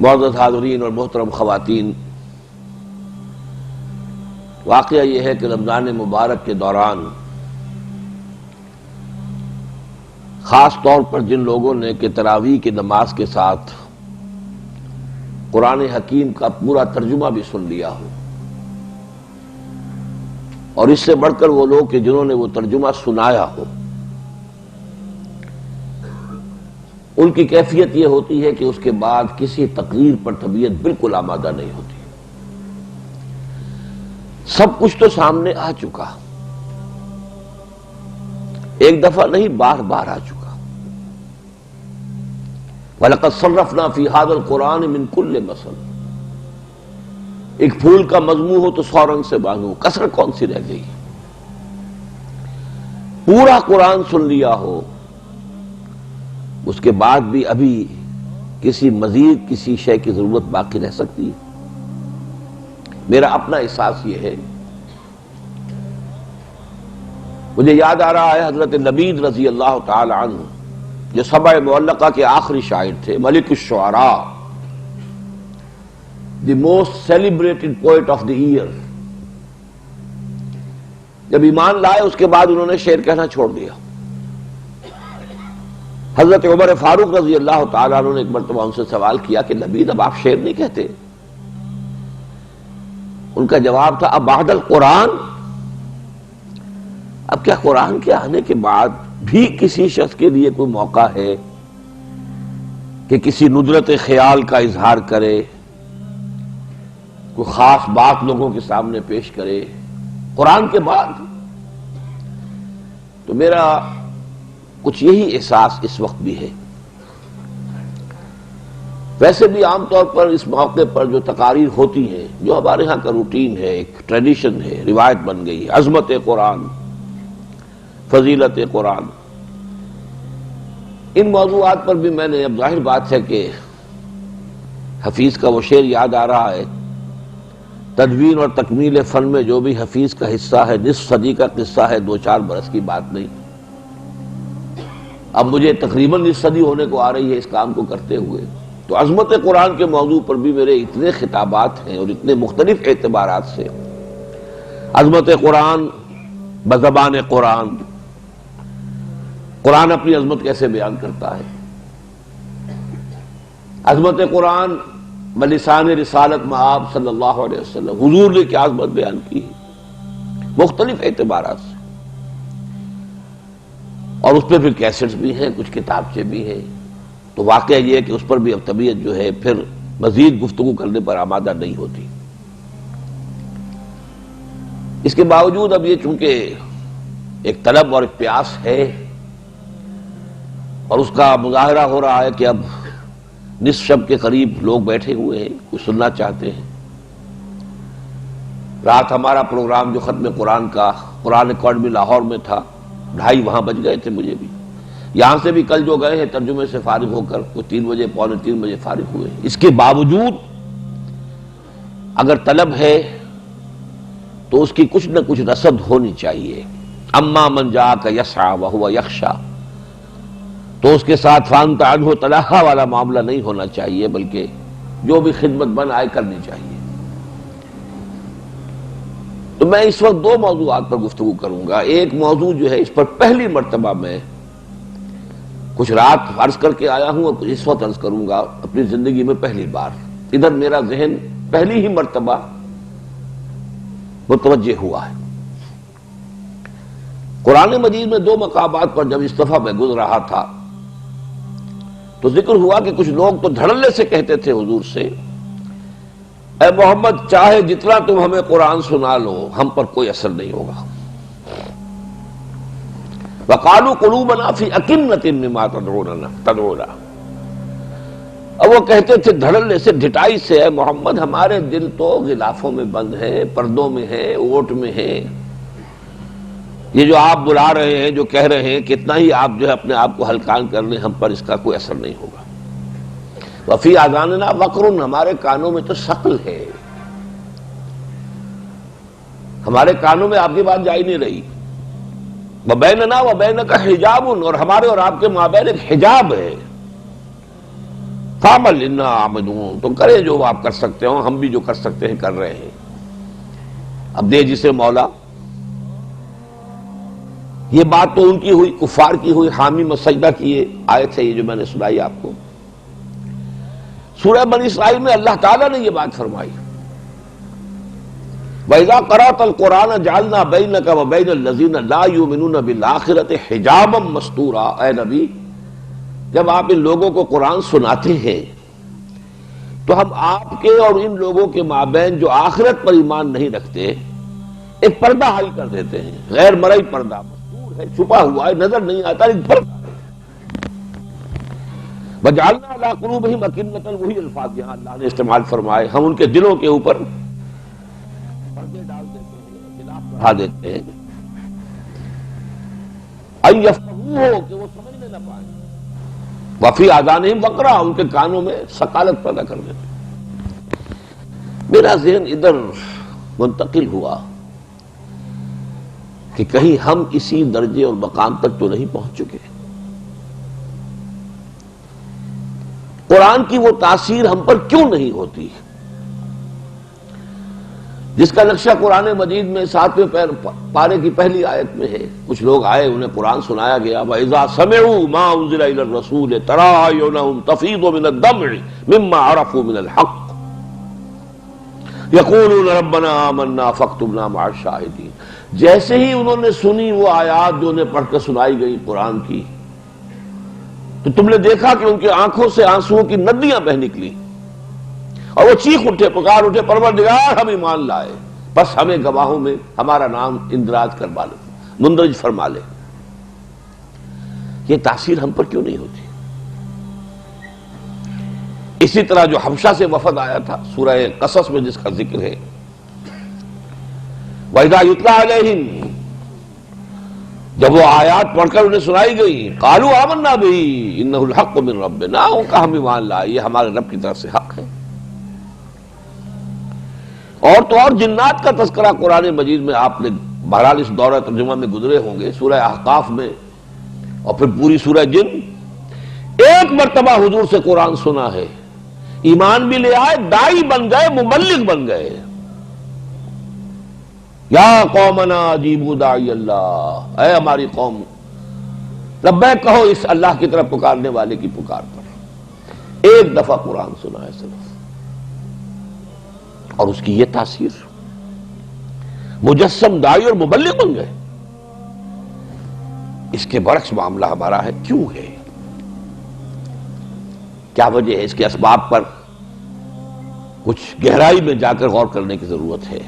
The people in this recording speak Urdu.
معزز حاضرین اور محترم خواتین، واقعہ یہ ہے کہ رمضان مبارک کے دوران خاص طور پر جن لوگوں نے کہ تراویح کی نماز کے ساتھ قرآن حکیم کا پورا ترجمہ بھی سن لیا ہو، اور اس سے بڑھ کر وہ لوگ کہ جنہوں نے وہ ترجمہ سنایا ہو، ان کی کیفیت یہ ہوتی ہے کہ اس کے بعد کسی تقریر پر طبیعت بالکل آمادہ نہیں ہوتی۔ سب کچھ تو سامنے آ چکا، ایک دفعہ نہیں بار بار آ چکا۔ وَلَقَدْ صَرَّفْنَا فِي هَذَا الْقُرْآنِ مِنْ كُلِّ مَثَلٍ، ایک پھول کا مضمون ہو تو 100 رنگ سے باندھو، کسر کون سی رہ گئی؟ پورا قرآن سن لیا ہو، اس کے بعد بھی ابھی کسی مزید کسی شے کی ضرورت باقی رہ سکتی ہے۔ میرا اپنا احساس یہ ہے، مجھے یاد آ رہا ہے حضرت نبید رضی اللہ تعالی عنہ جو سبع معلقہ کے آخری شاعر تھے، ملک الشعراء، the most celebrated poet of the year, جب ایمان لائے اس کے بعد انہوں نے شعر کہنا چھوڑ دیا۔ حضرت عمر فاروق رضی اللہ تعالیٰ عنہ نے ایک مرتبہ ان سے سوال کیا کہ نبی اب آپ شعر نہیں کہتے؟ ان کا جواب تھا اب بعد القرآن، اب کیا قرآن کے آنے کے بعد بھی کسی شخص کے لیے کوئی موقع ہے کہ کسی ندرت خیال کا اظہار کرے، کوئی خاص بات لوگوں کے سامنے پیش کرے قرآن کے بعد؟ تو میرا کچھ یہی احساس اس وقت بھی ہے۔ ویسے بھی عام طور پر اس موقع پر جو تقاریر ہوتی ہیں، جو ہمارے ہاں کا روٹین ہے، ایک ٹریڈیشن ہے، روایت بن گئی ہے، عظمت قرآن، فضیلت قرآن، ان موضوعات پر بھی میں نے، اب ظاہر بات ہے کہ حفیظ کا وہ شعر یاد آ رہا ہے، تدوین اور تکمیل فن میں جو بھی حفیظ کا حصہ ہے، نصف صدی کا قصہ ہے، 2-4 برس کی بات نہیں۔ اب مجھے تقریباً نصف صدی ہونے کو آ رہی ہے اس کام کو کرتے ہوئے، تو عظمت قرآن کے موضوع پر بھی میرے اتنے خطابات ہیں اور اتنے مختلف اعتبارات سے۔ عظمت قرآن بزبان قرآن، قرآن اپنی عظمت کیسے بیان کرتا ہے، عظمت قرآن بلسان رسالت مآب صلی اللہ علیہ وسلم، حضور نے کیا عظمت بیان کی ہے مختلف اعتبارات سے، اور اس پہ پھر کیسٹس بھی ہیں، کچھ کتابچے بھی ہیں۔ تو واقعہ یہ ہے کہ اس پر بھی اب طبیعت جو ہے پھر مزید گفتگو کرنے پر آمادہ نہیں ہوتی۔ اس کے باوجود اب یہ چونکہ ایک طلب اور ایک پیاس ہے، اور اس کا مظاہرہ ہو رہا ہے کہ اب نصف شب کے قریب لوگ بیٹھے ہوئے ہیں، کچھ سننا چاہتے ہیں۔ رات ہمارا پروگرام جو ختم قرآن کا قرآن اکیڈمی لاہور میں تھا، 2:30 وہاں بج گئے تھے مجھے بھی، یہاں سے بھی کل جو گئے ہیں ترجمے سے فارغ ہو کر کوئی 3 بجے، 2:45 بجے فارغ ہوئے۔ اس کے باوجود اگر طلب ہے تو اس کی کچھ نہ کچھ رصد ہونی چاہیے۔ اما من جاءک یسعی وہو یخشی، تو اس کے ساتھ فانت عنہ تلہی والا معاملہ نہیں ہونا چاہیے، بلکہ جو بھی خدمت بن آئے کرنی چاہیے۔ تو میں اس وقت 2 موضوعات پر گفتگو کروں گا۔ ایک موضوع جو ہے اس پر پہلی مرتبہ میں کچھ رات عرض کر کے آیا ہوں اور کچھ اس وقت عرض کروں گا، اپنی زندگی میں پہلی بار ادھر میرا ذہن پہلی ہی مرتبہ متوجہ ہوا ہے۔ قرآن مجید میں 2 مقامات پر جب اس دفعہ میں گزر رہا تھا تو ذکر ہوا کہ کچھ لوگ تو دھڑلے سے کہتے تھے حضور سے، اے محمد چاہے جتنا تم ہمیں قرآن سنا لو ہم پر کوئی اثر نہیں ہوگا۔ وَقَالُوا قُلُوبُنَا فِي أَكِنَّةٍ مِّمَّا تَدْعُونَا، اب وہ کہتے تھے دھڑلے سے، ڈھٹائی سے، اے محمد ہمارے دل تو غلافوں میں بند ہیں، پردوں میں ہیں، اوٹ میں ہیں، یہ جو آپ بلا رہے ہیں، جو کہہ رہے ہیں، کتنا ہی آپ جو ہے اپنے آپ کو ہلکان کر لیں، ہم پر اس کا کوئی اثر نہیں ہوگا۔ وَفِي آذَانِنَا وَقْرٌ، ہمارے کانوں میں تو ثقل ہے، ہمارے کانوں میں آپ کی بات جا ہی نہیں رہی۔ وَبَيْنَنَا وَبَيْنَكَ حِجَابٌ، اور ہمارے اور آپ کے مابین ایک حجاب ہے۔ فَعْمَلْ إِنَّا عَامِلُونَ، تو کریں جو آپ کر سکتے ہو، ہم بھی جو کر سکتے ہیں کر رہے ہیں۔ اب دے جسے مولا، یہ بات تو ان کی ہوئی، کفار کی ہوئی، حامی مسجدہ کی یہ آیت ہے، یہ جو میں نے سنائی آپ کو۔ سورہ بنی اسرائیل میں اللہ تعالیٰ نے یہ بات فرمائی، وَإِذَا قَرَأْتَ الْقُرْآنَ جَعَلْنَا بَيْنَكَ وَبَيْنَ الَّذِينَ لَا يُؤْمِنُونَ بِالْآخِرَةِ حِجَابًا مَسْتُورًا۔ اے نبی، جب آپ ان لوگوں کو قرآن سناتے ہیں تو ہم آپ کے اور ان لوگوں کے مابین جو آخرت پر ایمان نہیں رکھتے ایک پردہ حائل کر دیتے ہیں، غیر مرئی پردہ، مستور ہے، چھپا ہوا ہے، نظر نہیں آتا، ایک پردہ۔ وَجَعَلْنَا عَلَىٰ قُلُوبِهِمْ أَكِنَّةً، وہی الفاظ یہاں اللہ نے استعمال فرمائے، ہم ان کے دلوں کے اوپر پردے ڈال دیتے ہیں، غلاف بڑھا دیتے ہیں، أَن يَفْقَهُوهُ، کہ وہ سمجھنے نہ پائیں، وَفِي آذَانِهِمْ وَقْرًا، ان کے کانوں میں ثقالت پیدا کر دیتے۔ میرا ذہن ادھر منتقل ہوا کہ کہیں ہم اسی درجے اور مقام تک تو نہیں پہنچ چکے، قرآن کی وہ تاثیر ہم پر کیوں نہیں ہوتی جس کا نقشہ قرآن مجید میں 7ویں پارے کی پہلی آیت میں ہے۔ کچھ لوگ آئے، انہیں قرآن سنایا گیا، وَإِذَا سَمِعُوا مَا أُنزِلَ إِلَى الرَّسُولِ تَرَىٰ أَعْيُنَهُمْ تَفِيضُ مِنَ الدَّمْعِ مِمَّا عَرَفُوا مِنَ الْحَقِّ يَقُولُونَ رَبَّنَا آمَنَّا فَاكْتُبْنَا مَعَ الشَّاهِدِينَ، جیسے ہی انہوں نے سنی وہ آیات جو انہیں پڑھ کر سنائی گئی قرآن کی، تو تم نے دیکھا کہ ان کی آنکھوں سے آنسوؤں کی ندیاں بہ نکلی اور وہ چیخ اٹھے، پکار اٹھے، پروردگار ہم ایمان لائے، بس ہمیں گواہوں میں ہمارا نام اندراج کروا لے، مندرج فرما لے۔ یہ تاثیر ہم پر کیوں نہیں ہوتی؟ اسی طرح جو حبشہ سے وفد آیا تھا سورہ قصص میں جس کا ذکر ہے، وَإِذَا يُتْلَىٰ عَلَيْهِمْ، جب وہ آیات پڑھ کر انہیں سنائی گئی، قَالُوا آمَنَّا بِهِ إِنَّهُ الْحَقُّ مِن رَبِّنَا، ان کا ہم ایمان لائے، یہ ہمارے رب کی طرف سے حق ہے۔ اور تو اور جنات کا تذکرہ قرآن مجید میں آپ نے بہرحال اس دورہ ترجمہ میں گزرے ہوں گے، سورہ احقاف میں اور پھر پوری سورہ جن، ایک مرتبہ حضور سے قرآن سنا ہے، ایمان بھی لے آئے، دائی بن گئے، مبلغ بن گئے۔ یا قومنا اجیبوا داعی اللہ، اے ہماری قوم لبیک کہو اس اللہ کی طرف پکارنے والے کی پکار پر۔ ایک دفعہ قرآن سنا ہے صرف، اور اس کی یہ تاثیر، مجسم داعی اور مبلغ بن گئے۔ اس کے برعکس معاملہ ہمارا ہے، کیوں ہے؟ کیا وجہ ہے؟ اس کے اسباب پر کچھ گہرائی میں جا کر غور کرنے کی ضرورت ہے۔